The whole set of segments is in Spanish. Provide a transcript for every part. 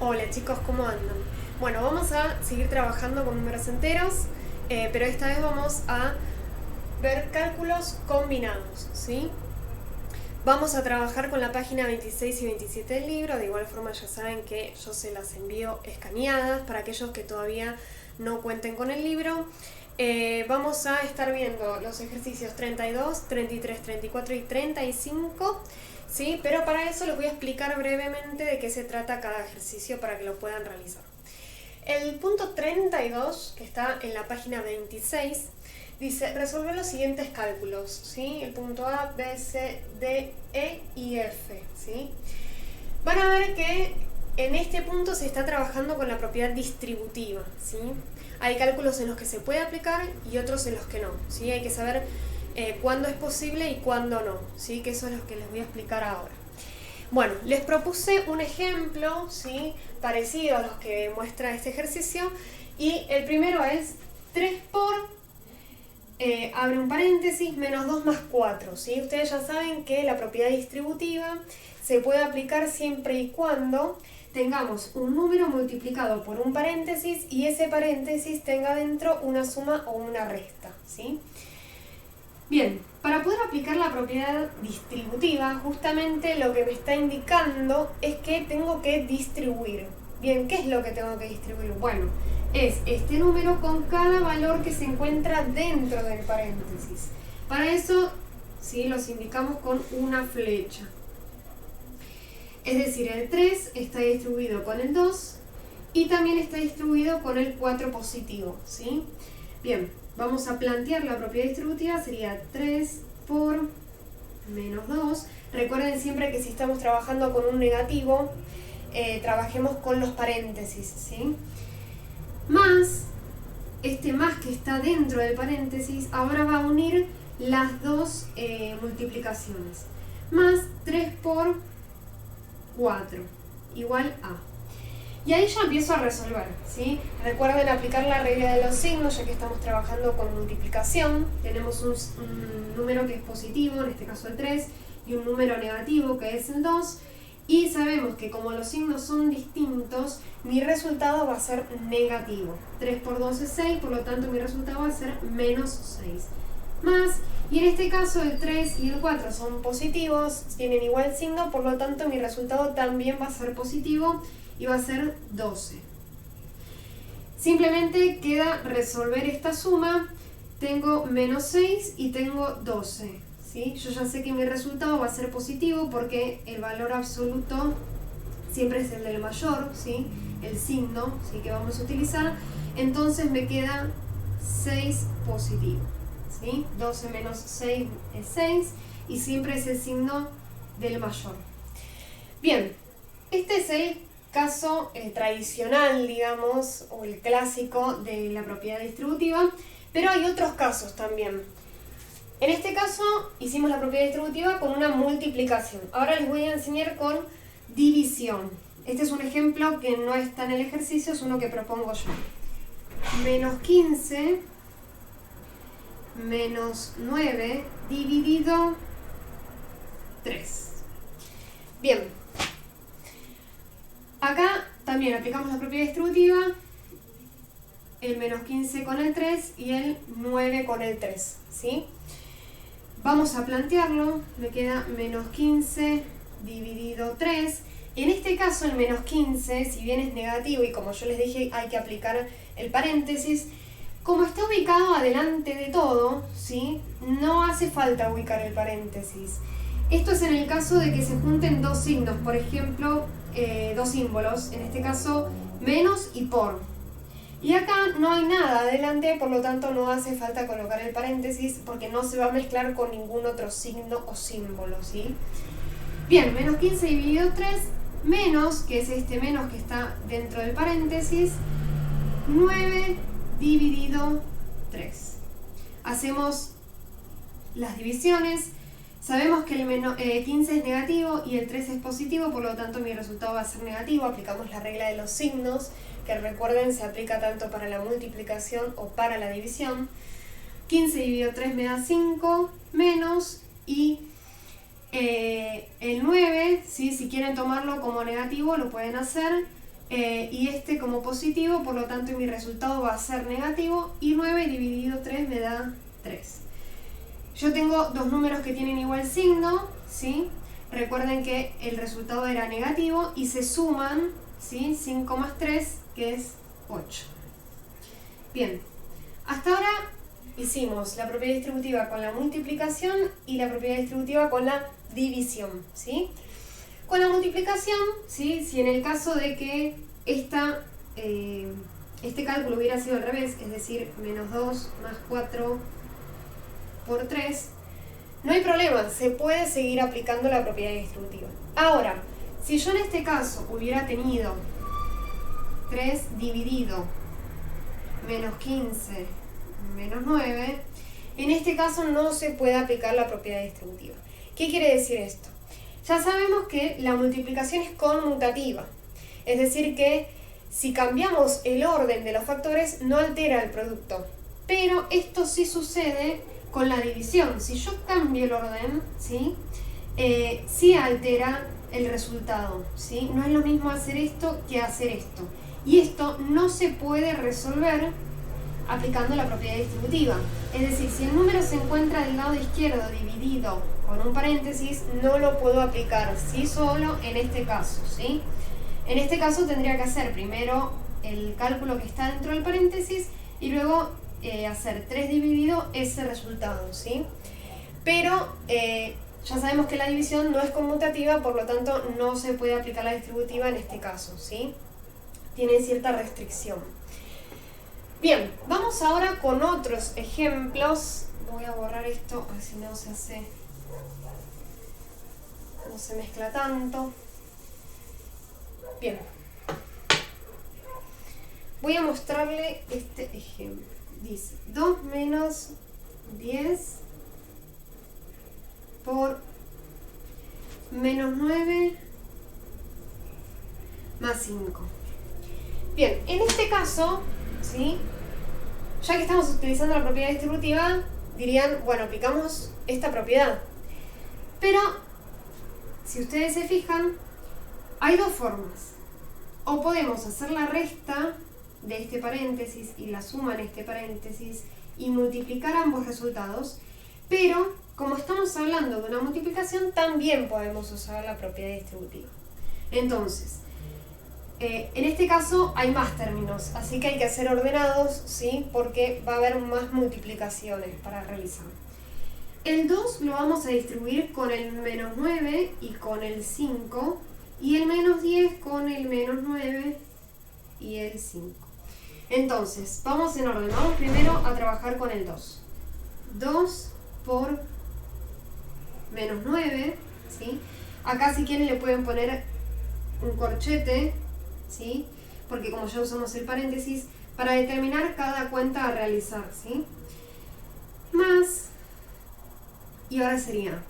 Hola chicos, ¿cómo andan? Bueno, vamos a seguir trabajando con números enteros, pero esta vez vamos a ver cálculos combinados, ¿sí? Vamos a trabajar con la página 26 y 27 del libro, de igual forma ya saben que yo se las envío escaneadas para aquellos que todavía no cuenten con el libro. Vamos a estar viendo los ejercicios 32, 33, 34 y 35, ¿sí? Pero para eso les voy a explicar brevemente de qué se trata cada ejercicio para que lo puedan realizar. El punto 32, que está en la página 26, dice, resolver los siguientes cálculos, ¿sí? El punto A, B, C, D, E y F, ¿sí? Van a ver que en este punto se está trabajando con la propiedad distributiva, ¿sí? Hay cálculos en los que se puede aplicar y otros en los que no, ¿sí? Hay que saber cuándo es posible y cuándo no, ¿sí? Que eso es lo que les voy a explicar ahora. Bueno, les propuse un ejemplo, ¿sí? Parecido a los que muestra este ejercicio, y el primero es 3 por, abre un paréntesis, menos 2 más 4, ¿sí? Ustedes ya saben que la propiedad distributiva se puede aplicar siempre y cuando tengamos un número multiplicado por un paréntesis y ese paréntesis tenga dentro una suma o una resta, ¿sí? Bien, para poder aplicar la propiedad distributiva, justamente lo que me está indicando es que tengo que distribuir. Bien, ¿qué es lo que tengo que distribuir? Bueno, es este número con cada valor que se encuentra dentro del paréntesis. Para eso, ¿sí? Los indicamos con una flecha. Es decir, el 3 está distribuido con el 2 y también está distribuido con el 4 positivo, ¿sí? Bien, vamos a plantear la propiedad distributiva, sería 3 por menos 2. Recuerden siempre que si estamos trabajando con un negativo, trabajemos con los paréntesis, ¿sí? Más, este más que está dentro del paréntesis, ahora va a unir las dos multiplicaciones. Más 3 por 4, igual a. Y ahí ya empiezo a resolver, ¿sí? Recuerden aplicar la regla de los signos, ya que estamos trabajando con multiplicación. Tenemos un número que es positivo, en este caso el 3, y un número negativo que es el 2. Y sabemos que como los signos son distintos, mi resultado va a ser negativo. 3 por 2 es 6, por lo tanto mi resultado va a ser menos 6. Más, y en este caso el 3 y el 4 son positivos, tienen igual signo, por lo tanto mi resultado también va a ser positivo y va a ser 12. Simplemente queda resolver esta suma. Tengo menos 6 y tengo 12, ¿sí? Yo ya sé que mi resultado va a ser positivo porque el valor absoluto siempre es el del mayor, ¿sí? El signo, ¿sí? Que vamos a utilizar. Entonces me queda 6 positivo, ¿sí? 12 menos 6 es 6 y siempre es el signo del mayor. Bien, este es el caso tradicional, digamos, o el clásico de la propiedad distributiva, pero hay otros casos también. En este caso hicimos la propiedad distributiva con una multiplicación. Ahora les voy a enseñar con división. Este es un ejemplo que no está en el ejercicio, es uno que propongo yo. Menos 15 menos 9 dividido 3. Bien. Acá también aplicamos la propiedad distributiva, el menos 15 con el 3 y el 9 con el 3, ¿sí? Vamos a plantearlo, me queda menos 15 dividido 3. En este caso el menos 15, si bien es negativo y como yo les dije hay que aplicar el paréntesis, como está ubicado adelante de todo, ¿sí? No hace falta ubicar el paréntesis. Esto es en el caso de que se junten dos signos, por ejemplo, dos símbolos, en este caso menos y por. Y acá no hay nada adelante, por lo tanto no hace falta colocar el paréntesis porque no se va a mezclar con ningún otro signo o símbolo, ¿sí? Bien, menos 15 dividido 3, menos, que es este menos que está dentro del paréntesis, 9 dividido 3. Hacemos las divisiones. Sabemos que el 15 es negativo y el 3 es positivo, por lo tanto mi resultado va a ser negativo. Aplicamos la regla de los signos, que recuerden se aplica tanto para la multiplicación o para la división. 15 dividido 3 me da 5, menos, y el 9, ¿sí? Si quieren tomarlo como negativo lo pueden hacer, y este como positivo, por lo tanto mi resultado va a ser negativo, y 9 dividido 3 me da 3. Yo tengo dos números que tienen igual signo, ¿sí? Recuerden que el resultado era negativo y se suman, ¿sí? 5 más 3, que es 8. Bien, hasta ahora hicimos la propiedad distributiva con la multiplicación y la propiedad distributiva con la división, ¿sí? Con la multiplicación, ¿sí? Si en el caso de que este cálculo hubiera sido al revés, es decir, menos 2 más 4 por 3, no hay problema, se puede seguir aplicando la propiedad distributiva. Ahora, si yo en este caso hubiera tenido 3 dividido menos 15 menos 9, en este caso no se puede aplicar la propiedad distributiva. ¿Qué quiere decir esto? Ya sabemos que la multiplicación es conmutativa, es decir que si cambiamos el orden de los factores no altera el producto, pero esto sí sucede con la división. Si yo cambio el orden, ¿sí? Sí altera el resultado, ¿sí? No es lo mismo hacer esto que hacer esto. Y esto no se puede resolver aplicando la propiedad distributiva. Es decir, si el número se encuentra del lado izquierdo dividido con un paréntesis, no lo puedo aplicar, sí solo en este caso, ¿sí? En este caso tendría que hacer primero el cálculo que está dentro del paréntesis y luego hacer 3 dividido ese resultado, ¿sí? Pero ya sabemos que la división no es conmutativa, por lo tanto no se puede aplicar la distributiva en este caso, ¿sí? Tiene cierta restricción. Bien, vamos ahora con otros ejemplos. Voy a borrar esto, así no se mezcla tanto. Bien. Voy a mostrarle este ejemplo. Dice 2 menos 10 por menos 9 más 5. Bien, en este caso, ¿sí? Ya que estamos utilizando la propiedad distributiva, dirían, bueno, aplicamos esta propiedad. Pero, si ustedes se fijan, hay dos formas. O podemos hacer la resta de este paréntesis y la suma en este paréntesis y multiplicar ambos resultados, pero como estamos hablando de una multiplicación, también podemos usar la propiedad distributiva. Entonces, en este caso hay más términos, así que hay que hacer ordenados, ¿sí? Porque va a haber más multiplicaciones para realizar. El 2 lo vamos a distribuir con el menos 9 y con el 5, y el menos 10 con el menos 9 y el 5. Entonces, vamos en orden. Vamos primero a trabajar con el 2. 2 por menos 9, ¿sí? Acá si quieren le pueden poner un corchete, ¿sí? Porque como ya usamos el paréntesis, para determinar cada cuenta a realizar, ¿sí? Más, y ahora sería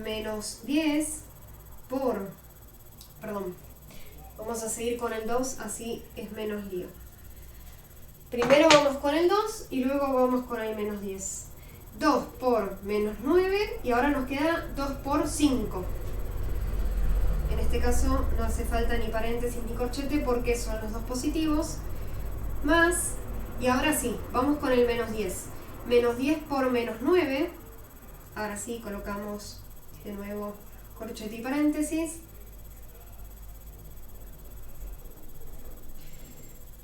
menos 10 por, perdón, vamos a seguir con el 2, así es menos lío. Primero vamos con el 2 y luego vamos con el menos 10. 2 por menos 9 y ahora nos queda 2 por 5. En este caso no hace falta ni paréntesis ni corchete porque son los dos positivos. Más, y ahora sí, vamos con el menos 10. Menos 10 por menos 9. Ahora sí, colocamos de nuevo corchete y paréntesis.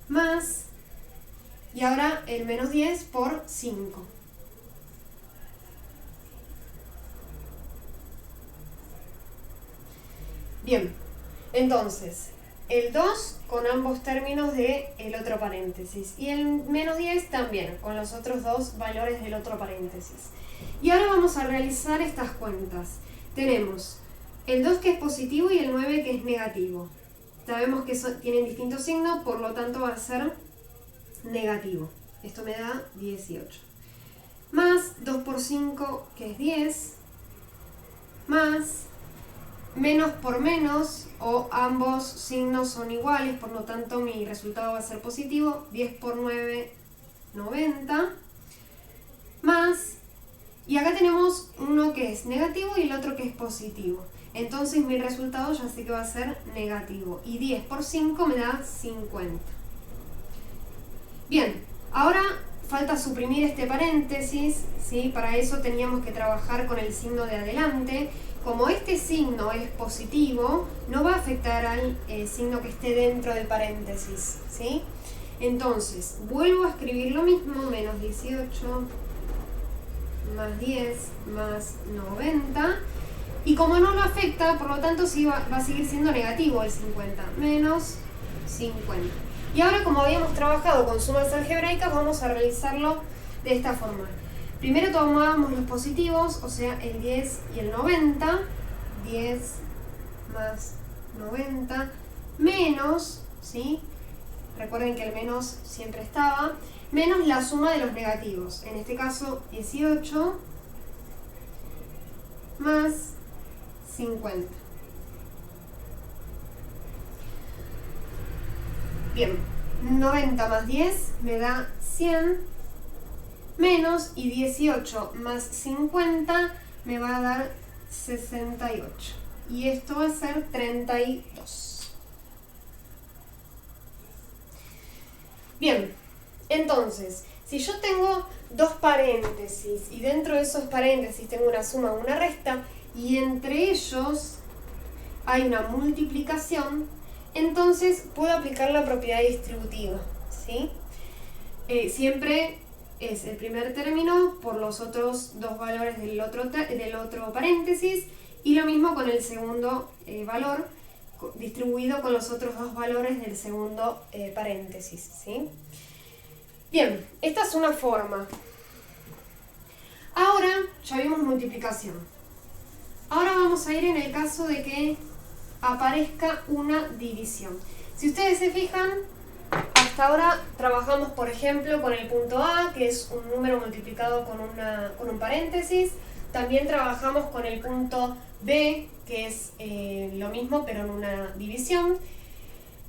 Más, y ahora el menos 10 por 5. Bien, entonces, el 2 con ambos términos del otro paréntesis y el menos 10 también, con los otros dos valores del otro paréntesis. Y ahora vamos a realizar estas cuentas. Tenemos el 2 que es positivo y el 9 que es negativo. Sabemos que tienen distintos signos, por lo tanto va a ser negativo. Esto me da 18. Más 2 por 5, que es 10. Más menos por menos, o ambos signos son iguales, por lo tanto mi resultado va a ser positivo. 10 por 9, 90. Más Y acá tenemos uno que es negativo y el otro que es positivo. Entonces mi resultado ya sé que va a ser negativo. Y 10 por 5 me da 50. Bien, ahora falta suprimir este paréntesis, ¿sí? Para eso teníamos que trabajar con el signo de adelante. Como este signo es positivo, no va a afectar al signo que esté dentro del paréntesis, ¿sí? Entonces, vuelvo a escribir lo mismo, menos 18, más 10, más 90. Y como no lo afecta, por lo tanto sí va a seguir siendo negativo el 50, menos 50. Y ahora, como habíamos trabajado con sumas algebraicas, vamos a realizarlo de esta forma. Primero tomamos los positivos, o sea, el 10 y el 90. 10 más 90 menos, ¿sí? Recuerden que el menos siempre estaba, menos la suma de los negativos. En este caso, 18 más 50. Bien, 90 más 10 me da 100. Menos, y 18 más 50 me va a dar 68. Y esto va a ser 32. Bien, entonces, si yo tengo dos paréntesis y dentro de esos paréntesis tengo una suma o una resta y entre ellos hay una multiplicación, entonces puedo aplicar la propiedad distributiva, ¿sí? Siempre es el primer término por los otros dos valores del otro paréntesis, y lo mismo con el segundo valor distribuido con los otros dos valores del segundo paréntesis, ¿sí? Bien, esta es una forma. Ahora ya vimos multiplicación. Ahora vamos a ir en el caso de que aparezca una división. Si ustedes se fijan, hasta ahora trabajamos, por ejemplo, con el punto A, que es un número multiplicado con un paréntesis. También trabajamos con el punto B, que es lo mismo, pero en una división.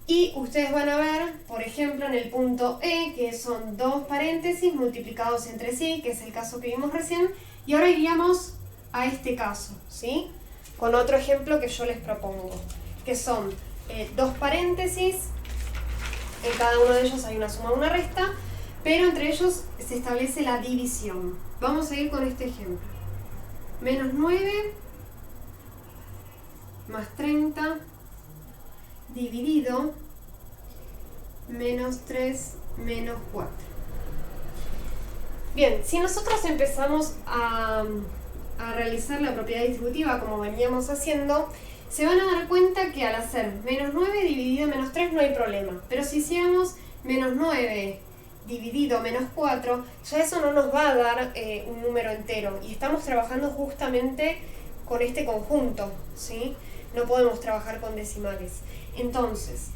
Y ustedes van a ver, por ejemplo, en el punto E, que son dos paréntesis multiplicados entre sí, que es el caso que vimos recién. Y ahora iríamos a este caso, ¿sí? Con otro ejemplo que yo les propongo, que son dos paréntesis. En cada uno de ellos hay una suma o una resta, pero entre ellos se establece la división. Vamos a ir con este ejemplo. Menos 9 más 30 dividido menos 3 menos 4. Bien, si nosotros empezamos a realizar la propiedad distributiva como veníamos haciendo, se van a dar cuenta que al hacer menos 9 dividido menos 3 no hay problema. Pero si hiciéramos menos 9 dividido menos 4, ya eso no nos va a dar un número entero. Y estamos trabajando justamente con este conjunto, ¿sí? No podemos trabajar con decimales. Entonces,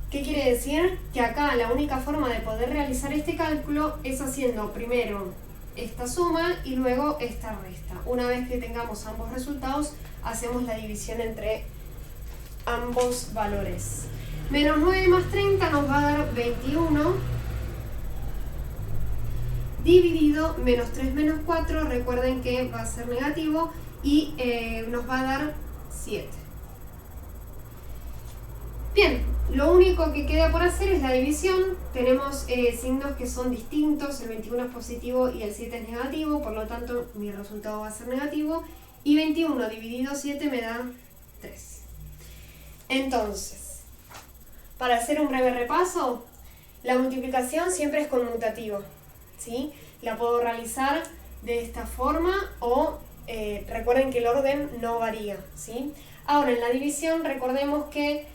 ¿qué quiere decir? Que acá la única forma de poder realizar este cálculo es haciendo primero esta suma y luego esta resta. Una vez que tengamos ambos resultados, hacemos la división entre ambos valores. Menos 9 más 30 nos va a dar 21, dividido menos 3 menos 4, recuerden que va a ser negativo, y nos va a dar 7. Bien, lo único que queda por hacer es la división. Tenemos signos que son distintos, el 21 es positivo y el 7 es negativo, por lo tanto mi resultado va a ser negativo, y 21 dividido 7 me da 3. Entonces, para hacer un breve repaso, la multiplicación siempre es conmutativa, ¿sí? La puedo realizar de esta forma o recuerden que el orden no varía, ¿sí? Ahora, en la división recordemos que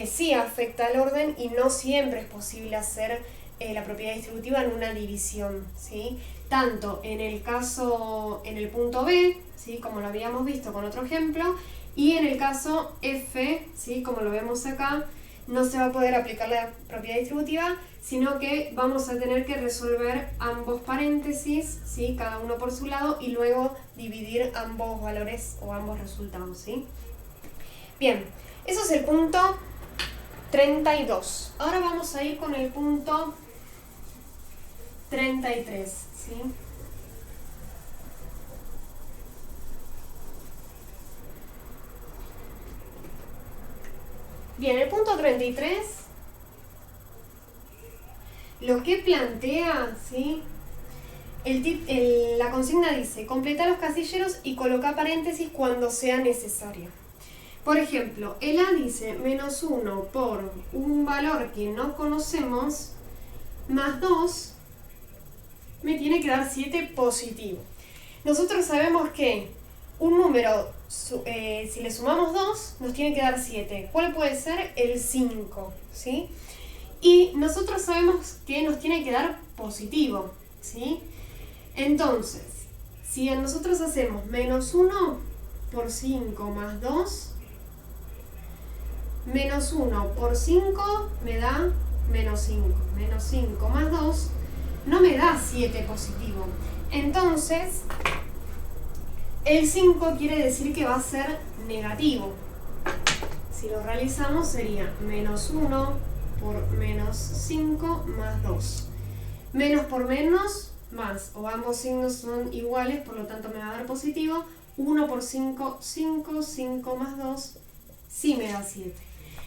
sí afecta el orden y no siempre es posible hacer la propiedad distributiva en una división, ¿sí? Tanto en el caso, en el punto B, ¿sí? Como lo habíamos visto con otro ejemplo, y en el caso F, ¿sí? Como lo vemos acá, no se va a poder aplicar la propiedad distributiva, sino que vamos a tener que resolver ambos paréntesis, ¿sí? Cada uno por su lado, y luego dividir ambos valores o ambos resultados, ¿sí? Bien, eso es el punto 32. Ahora vamos a ir con el punto 33, ¿sí? Bien, el punto 33 lo que plantea, ¿sí? La consigna dice, completa los casilleros y coloca paréntesis cuando sea necesario. Por ejemplo, el A dice menos 1 por un valor que no conocemos, más 2, me tiene que dar 7 positivo. Nosotros sabemos que un número, si le sumamos 2, nos tiene que dar 7. ¿Cuál puede ser? El 5, ¿sí? Y nosotros sabemos que nos tiene que dar positivo, ¿sí? Entonces, si nosotros hacemos menos 1 por 5 más 2, menos 1 por 5 me da menos 5. Menos 5 más 2 no me da 7 positivo. Entonces, el 5 quiere decir que va a ser negativo. Si lo realizamos sería menos 1 por menos 5 más 2. Menos por menos, más. O ambos signos son iguales, por lo tanto me va a dar positivo. 1 por 5, 5. 5 más 2, sí me da 7.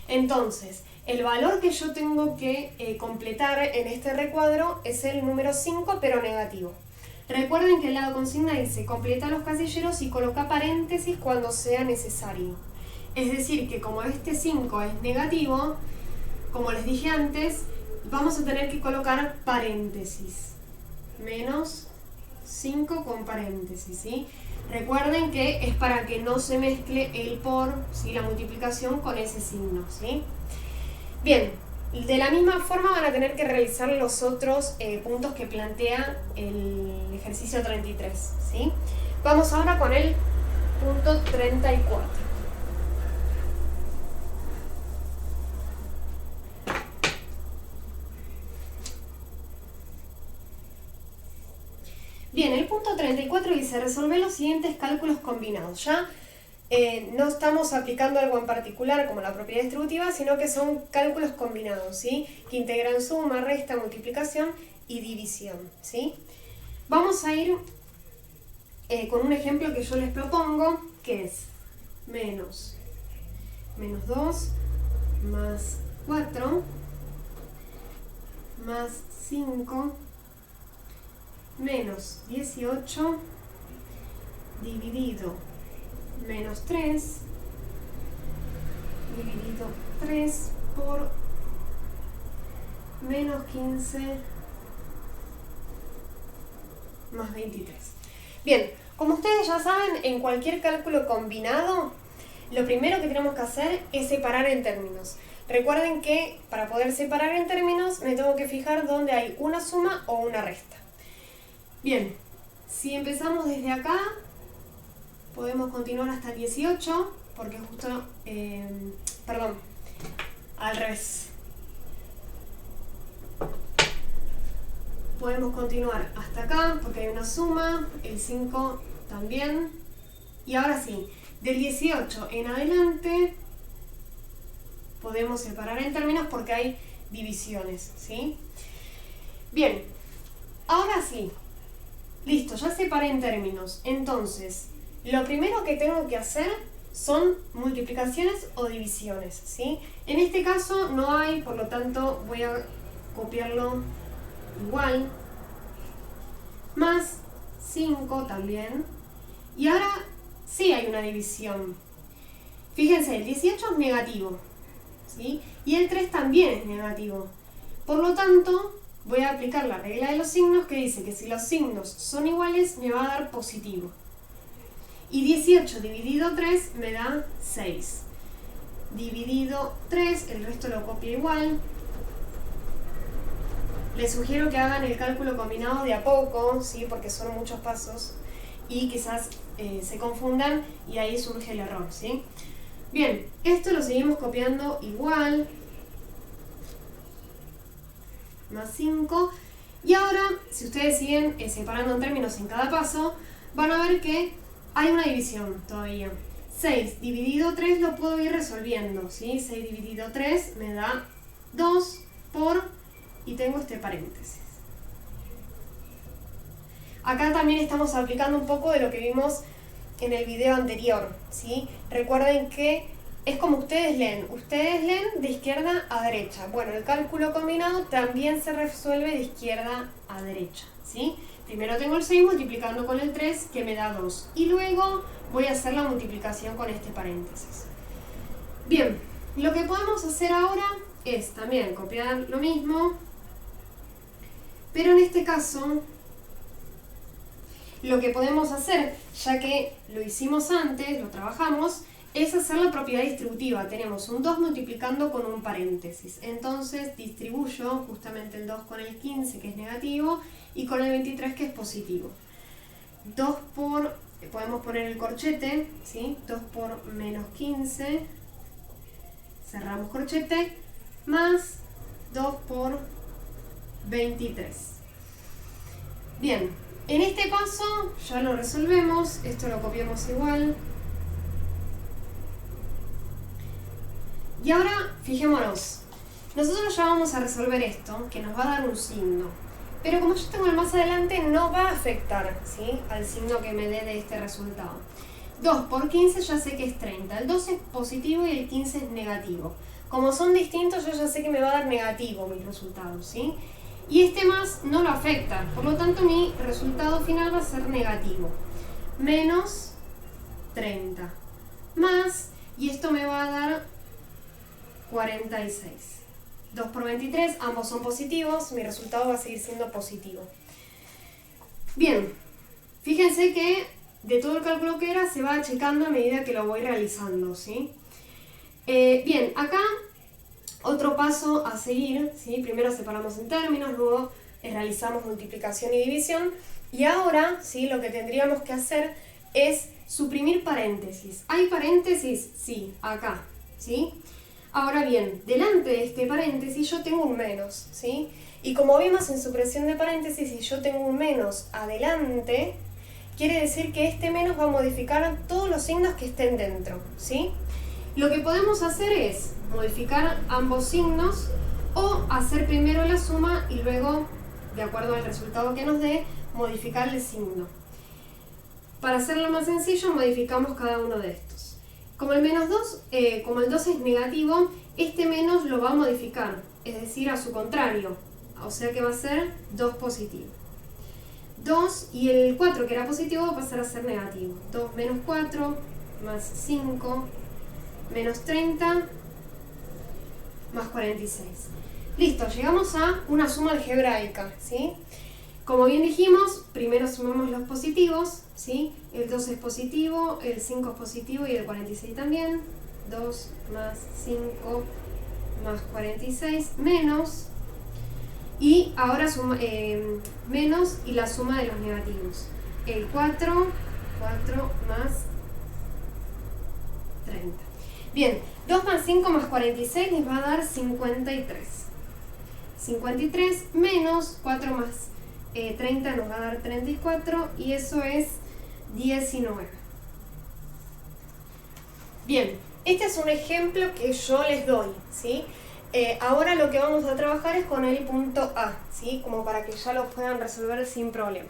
Entonces, el valor que yo tengo que completar en este recuadro es el número 5, pero negativo. Recuerden que la consigna dice, completa los casilleros y coloca paréntesis cuando sea necesario. Es decir, que como este 5 es negativo, como les dije antes, vamos a tener que colocar paréntesis. Menos 5 con paréntesis, ¿sí? Recuerden que es para que no se mezcle el por, ¿sí? La multiplicación con ese signo, ¿sí? Bien, de la misma forma van a tener que realizar los otros puntos que plantea el ejercicio 33, ¿sí? Vamos ahora con el punto 34. Bien, el punto 34 dice, resolver los siguientes cálculos combinados. Ya no estamos aplicando algo en particular como la propiedad distributiva, sino que son cálculos combinados, ¿sí? Que integran suma, resta, multiplicación y división, ¿sí? Vamos a ir con un ejemplo que yo les propongo, que es menos 2 más 4 más 5 menos 18 dividido menos 3 dividido 3 por menos 15 más 23. Bien, como ustedes ya saben, en cualquier cálculo combinado, lo primero que tenemos que hacer es separar en términos. Recuerden que para poder separar en términos me tengo que fijar dónde hay una suma o una resta. Bien, si empezamos desde acá, podemos continuar hasta el 18, porque justo, perdón, al revés. Podemos continuar hasta acá, porque hay una suma, el 5 también. Y ahora sí, del 18 en adelante, podemos separar en términos porque hay divisiones, ¿sí? Bien, ahora sí. Listo, ya separé en términos. Entonces, lo primero que tengo que hacer son multiplicaciones o divisiones, ¿sí? En este caso no hay, por lo tanto voy a copiarlo igual. Más 5 también. Y ahora sí hay una división. Fíjense, el 18 es negativo, ¿sí? Y el 3 también es negativo. Por lo tanto, voy a aplicar la regla de los signos que dice que si los signos son iguales me va a dar positivo. Y 18 dividido 3 me da 6. Dividido 3, el resto lo copio igual. Les sugiero que hagan el cálculo combinado de a poco, ¿sí? Porque son muchos pasos y quizás se confundan y ahí surge el error, ¿sí? Bien, esto lo seguimos copiando igual. Más 5. Y ahora, si ustedes siguen separando en términos en cada paso, van a ver que hay una división todavía. 6 dividido 3 lo puedo ir resolviendo, ¿sí? 6 dividido 3 me da 2 por, y tengo este paréntesis. Acá también estamos aplicando un poco de lo que vimos en el video anterior, ¿sí? Recuerden que es como ustedes leen de izquierda a derecha. Bueno, el cálculo combinado también se resuelve de izquierda a derecha, ¿sí? Primero tengo el 6 multiplicando con el 3, que me da 2. Y luego voy a hacer la multiplicación con este paréntesis. Bien, lo que podemos hacer ahora es también copiar lo mismo, pero en este caso, lo que podemos hacer, ya que lo hicimos antes, lo trabajamos, es hacer la propiedad distributiva. Tenemos un 2 multiplicando con un paréntesis. Entonces distribuyo justamente el 2 con el 15, que es negativo, y con el 23, que es positivo. 2 por, podemos poner el corchete, ¿sí? 2 por menos 15, cerramos corchete, más 2 por 23. Bien, en este paso ya lo resolvemos, esto lo copiamos igual. Y ahora, fijémonos, nosotros ya vamos a resolver esto, que nos va a dar un signo. Pero como yo tengo el más adelante, no va a afectar, ¿sí?, al signo que me dé de este resultado. 2 por 15 ya sé que es 30. El 2 es positivo y el 15 es negativo. Como son distintos, yo ya sé que me va a dar negativo mis resultados, ¿sí? Y este más no lo afecta. Por lo tanto, mi resultado final va a ser negativo. Menos 30. Más, y esto me va a dar 46. 2 por 23, ambos son positivos, mi resultado va a seguir siendo positivo. Bien, fíjense que de todo el cálculo que era se va achicando a medida que lo voy realizando, ¿sí? Bien, acá otro paso a seguir, ¿sí? Primero separamos en términos, luego realizamos multiplicación y división, y ahora, ¿sí?, lo que tendríamos que hacer es suprimir paréntesis. ¿Hay paréntesis? Sí, acá, ¿sí? Ahora bien, delante de este paréntesis yo tengo un menos, ¿sí? Y como vimos en supresión de paréntesis, si yo tengo un menos adelante, quiere decir que este menos va a modificar todos los signos que estén dentro, ¿sí? Lo que podemos hacer es modificar ambos signos o hacer primero la suma y luego, de acuerdo al resultado que nos dé, modificar el signo. Para hacerlo más sencillo, modificamos cada uno de estos. Como el menos 2, como el 2 es negativo, este menos lo va a modificar, es decir, a su contrario. O sea que va a ser 2 positivo. 2 y el 4, que era positivo, va a pasar a ser negativo. 2 menos 4, más 5, menos 30, más 46. Listo, llegamos a una suma algebraica, ¿sí? Como bien dijimos, primero sumamos los positivos, ¿sí? El 2 es positivo, el 5 es positivo y el 46 también. 2 más 5 más 46 menos. Y ahora menos y la suma de los negativos. El 4 más 30. Bien, 2 más 5 más 46 les va a dar 53. 53 menos 4 más 30 nos va a dar 34 y eso es 19. Bien, este es un ejemplo que yo les doy, ¿sí? Ahora lo que vamos a trabajar es con el punto A, ¿sí? Como para que ya lo puedan resolver sin problema.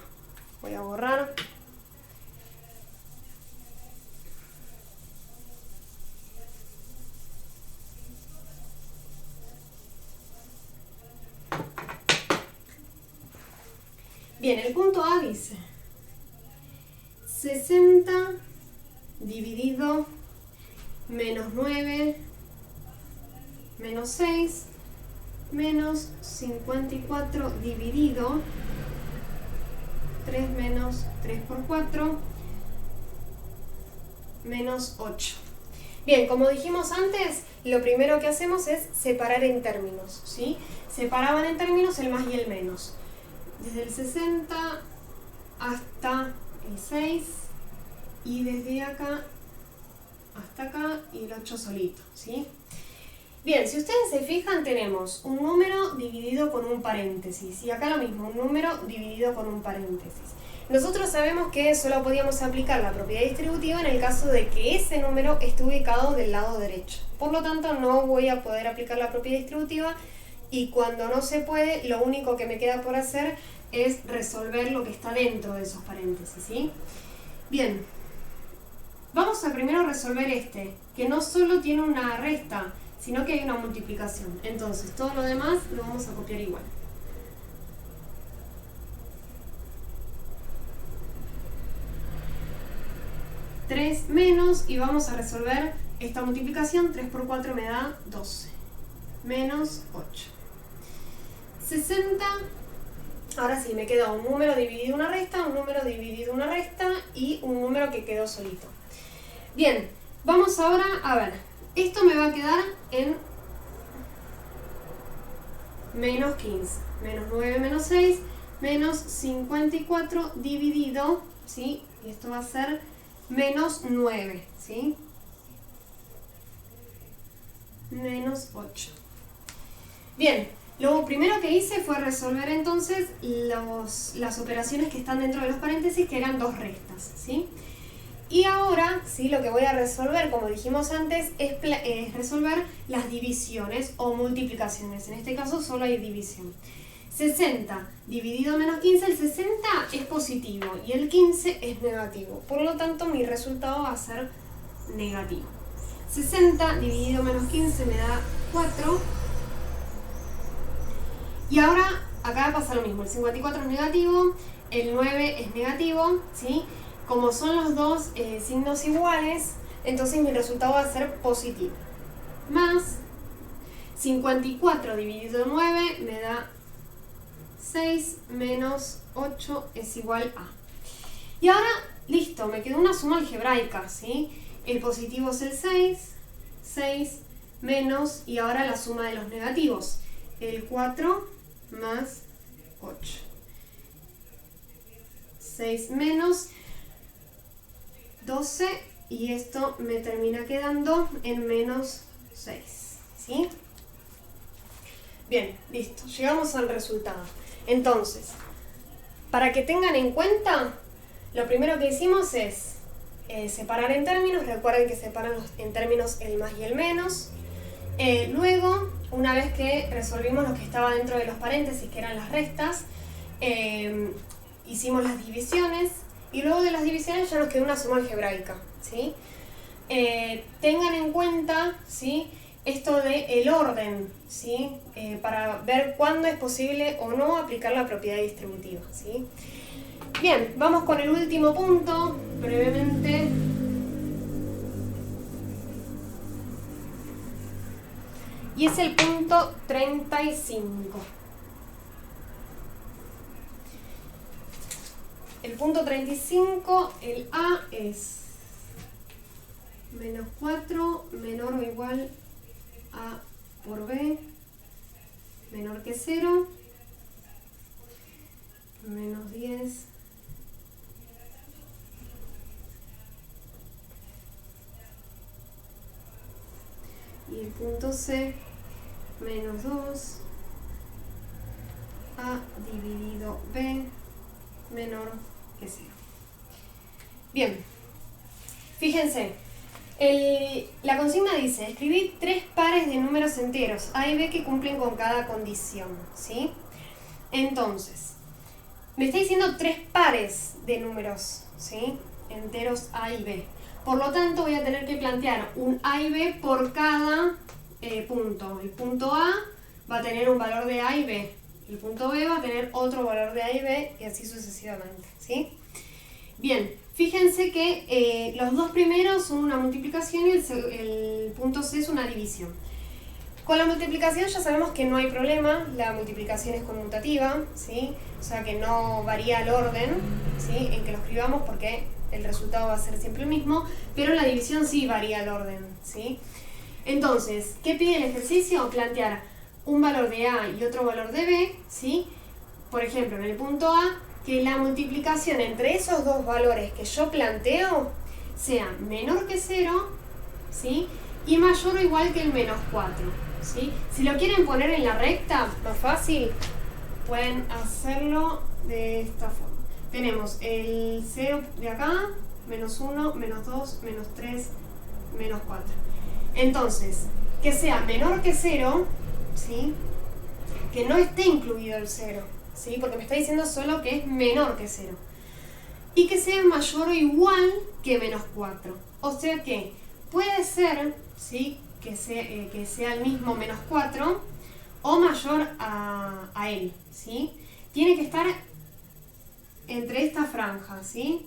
Voy a borrar. Bien, el punto A dice 60 dividido menos 9 menos 6 menos 54 dividido 3 menos 3 por 4 menos 8. Bien, como dijimos antes, lo primero que hacemos es separar en términos, ¿sí? Separaban en términos el más y el menos. Desde el 60 hasta el 6 y desde acá hasta acá y el 8 solito, ¿sí? Bien, si ustedes se fijan, tenemos un número dividido con un paréntesis y acá lo mismo, un número dividido con un paréntesis. Nosotros sabemos que solo podíamos aplicar la propiedad distributiva en el caso de que ese número esté ubicado del lado derecho. Por lo tanto, no voy a poder aplicar la propiedad distributiva y cuando no se puede, lo único que me queda por hacer es resolver lo que está dentro de esos paréntesis, ¿sí? Bien. Vamos a primero resolver que no solo tiene una resta, sino que hay una multiplicación. Entonces, todo lo demás lo vamos a copiar igual. Tres menos, y vamos a resolver esta multiplicación. 3 por 4 me da 12. Menos 8. 60. Ahora sí, me queda un número dividido una resta, un número dividido una resta y un número que quedó solito. Bien, vamos ahora a ver. Esto me va a quedar en menos 15. Menos 9 menos 6, menos 54 dividido, ¿sí? Y esto va a ser menos 9, ¿sí? Menos 8. Bien, lo primero que hice fue resolver entonces las operaciones que están dentro de los paréntesis, que eran dos restas, ¿sí? Y ahora, ¿sí? Lo que voy a resolver, como dijimos antes, es resolver las divisiones o multiplicaciones. En este caso solo hay división. 60 dividido menos 15, el 60 es positivo y el 15 es negativo. Por lo tanto, mi resultado va a ser negativo. 60 dividido menos 15 me da 4. Y ahora, acá pasa lo mismo. El 54 es negativo, el 9 es negativo, ¿sí? Como son los dos signos iguales, entonces mi resultado va a ser positivo. Más 54 dividido 9 me da 6 menos 8 es igual a. Y ahora, listo, me quedó una suma algebraica, ¿sí? El positivo es el 6 menos, y ahora la suma de los negativos, el 4 más 8. 6 menos 12, y esto me termina quedando en menos 6, ¿sí? Bien, listo, llegamos al resultado. Entonces, para que tengan en cuenta, lo primero que hicimos es separar en términos. Recuerden que separan en términos el más y el menos. Luego, una vez que resolvimos lo que estaba dentro de los paréntesis, que eran las restas, hicimos las divisiones, y luego de las divisiones ya nos quedó una suma algebraica, ¿sí? Tengan en cuenta, ¿sí?, esto de el orden, ¿sí? Para ver cuándo es posible o no aplicar la propiedad distributiva, ¿sí? Bien, vamos con el último punto, brevemente. Y es el punto 35. El punto 35, el A es menos 4 menor o igual a por B menor que 0, menos 10 y el punto C menos 2 A dividido B menor que 0. Bien, fíjense, la consigna dice: escribid 3 pares de números enteros A y B que cumplen con cada condición, ¿sí? Entonces, me está diciendo 3 pares de números, ¿sí?, enteros A y B. Por lo tanto, voy a tener que plantear un A y B por cada punto. El punto A va a tener un valor de A y B. El punto B va a tener otro valor de A y B, y así sucesivamente, ¿sí? Bien, fíjense que los dos primeros son una multiplicación y el punto C es una división. Con la multiplicación ya sabemos que no hay problema, la multiplicación es conmutativa, ¿sí? O sea que no varía el orden, ¿sí?, en que lo escribamos, porque el resultado va a ser siempre el mismo, pero la división sí varía el orden, ¿sí? Entonces, ¿qué pide el ejercicio? Plantear un valor de A y otro valor de B, ¿sí? Por ejemplo, en el punto A, que la multiplicación entre esos dos valores que yo planteo sea menor que 0, ¿sí?, y mayor o igual que el menos 4, ¿sí? Si lo quieren poner en la recta, más fácil, pueden hacerlo de esta forma. Tenemos el 0 de acá, menos 1, menos 2, menos 3, menos 4. Entonces, que sea menor que 0, ¿sí?, que no esté incluido el 0, ¿sí?, porque me está diciendo solo que es menor que 0. Y que sea mayor o igual que menos 4. O sea que puede ser, ¿sí? que sea el mismo menos 4 o mayor a él, ¿sí? Tiene que estar entre esta franja, ¿sí?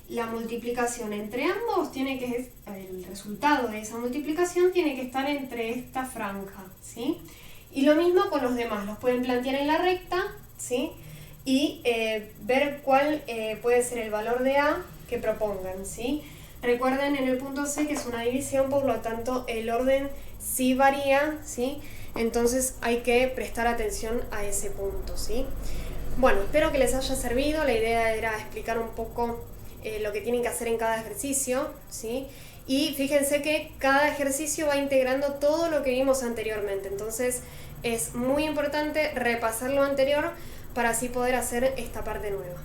La multiplicación entre ambos el resultado de esa multiplicación tiene que estar entre esta franja, ¿sí? Y lo mismo con los demás, los pueden plantear en la recta, ¿sí? Y ver cuál puede ser el valor de A que propongan, ¿sí? Recuerden en el punto C que es una división, por lo tanto el orden sí varía, ¿sí? Entonces hay que prestar atención a ese punto, ¿sí? Bueno, espero que les haya servido. La idea era explicar un poco lo que tienen que hacer en cada ejercicio, ¿sí? Y fíjense que cada ejercicio va integrando todo lo que vimos anteriormente. Entonces es muy importante repasar lo anterior para así poder hacer esta parte nueva.